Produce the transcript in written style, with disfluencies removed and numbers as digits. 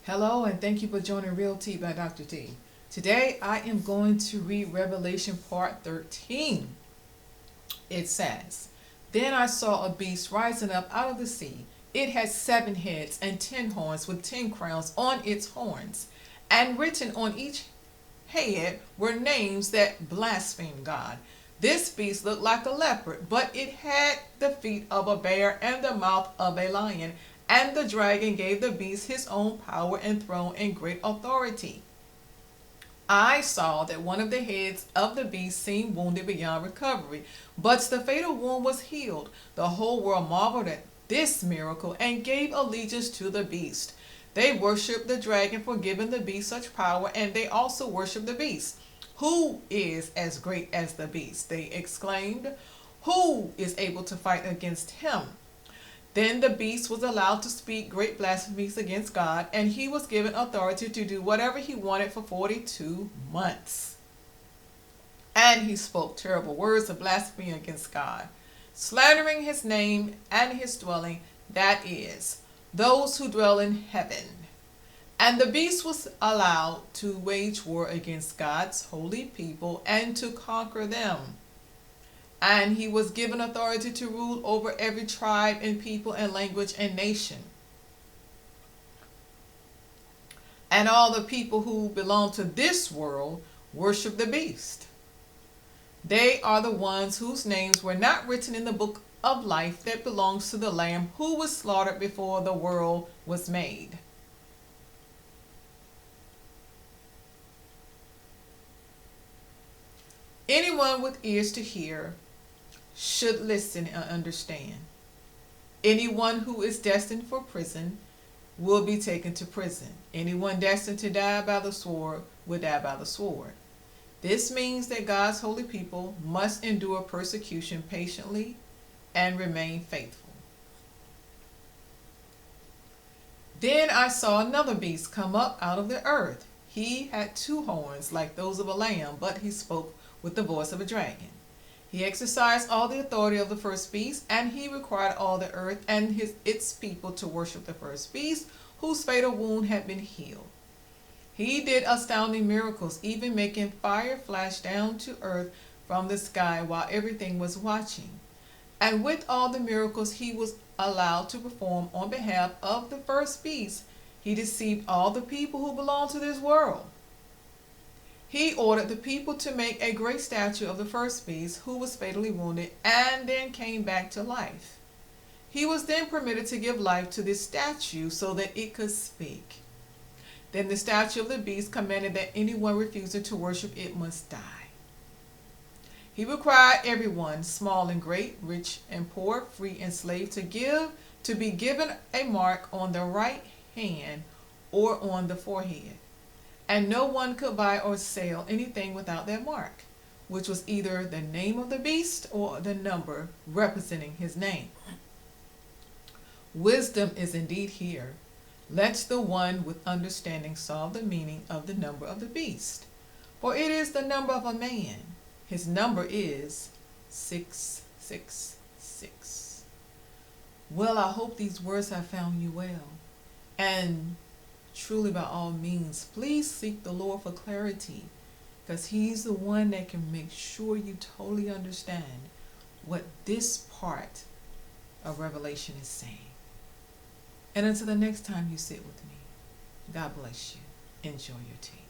Hello, and thank you for joining Real Tea by Dr. T. Today I am going to read Revelation part 13. It says, Then I saw a beast rising up out of the sea. It had 7 heads and 10 horns with 10 crowns on its horns. And written on each head were names that blaspheme God. This beast looked like a leopard, but it had the feet of a bear and the mouth of a lion. And the dragon gave the beast his own power and throne and great authority. I saw that one of the heads of the beast seemed wounded beyond recovery, but the fatal wound was healed. The whole world marveled at this miracle and gave allegiance to the beast. They worshiped the dragon for giving the beast such power, and they also worshiped the beast. Who is as great as the beast? They exclaimed. Who is able to fight against him? Then the beast was allowed to speak great blasphemies against God, and he was given authority to do whatever he wanted for 42 months. And he spoke terrible words of blasphemy against God, slandering his name and his dwelling, that is, those who dwell in heaven. And the beast was allowed to wage war against God's holy people and to conquer them. And he was given authority to rule over every tribe and people and language and nation. And all the people who belong to this world worship the beast. They are the ones whose names were not written in the book of life that belongs to the Lamb who was slaughtered before the world was made. Anyone with ears to hear should listen and understand. Anyone who is destined for prison will be taken to prison. Anyone destined to die by the sword will die by the sword. This means that God's holy people must endure persecution patiently and remain faithful. Then I saw another beast come up out of the earth. He had 2 horns like those of a lamb, but he spoke with the voice of a dragon. He exercised all the authority of the first beast, and he required all the earth and its people to worship the first beast, whose fatal wound had been healed. He did astounding miracles, even making fire flash down to earth from the sky while everything was watching. And with all the miracles he was allowed to perform on behalf of the first beast, he deceived all the people who belong to this world. He ordered the people to make a great statue of the first beast who was fatally wounded and then came back to life. He was then permitted to give life to this statue so that it could speak. Then the statue of the beast commanded that anyone refusing to worship it must die. He required everyone, small and great, rich and poor, free and slave, to be given a mark on the right hand or on the forehead. And no one could buy or sell anything without that mark, which was either the name of the beast or the number representing his name. Wisdom is indeed here. Let the one with understanding solve the meaning of the number of the beast, for it is the number of a man. His number is 666. Well, I hope these words have found you well. And truly, by all means, please seek the Lord for clarity, because he's the one that can make sure you totally understand what this part of Revelation is saying. And until the next time you sit with me, God bless you. Enjoy your tea.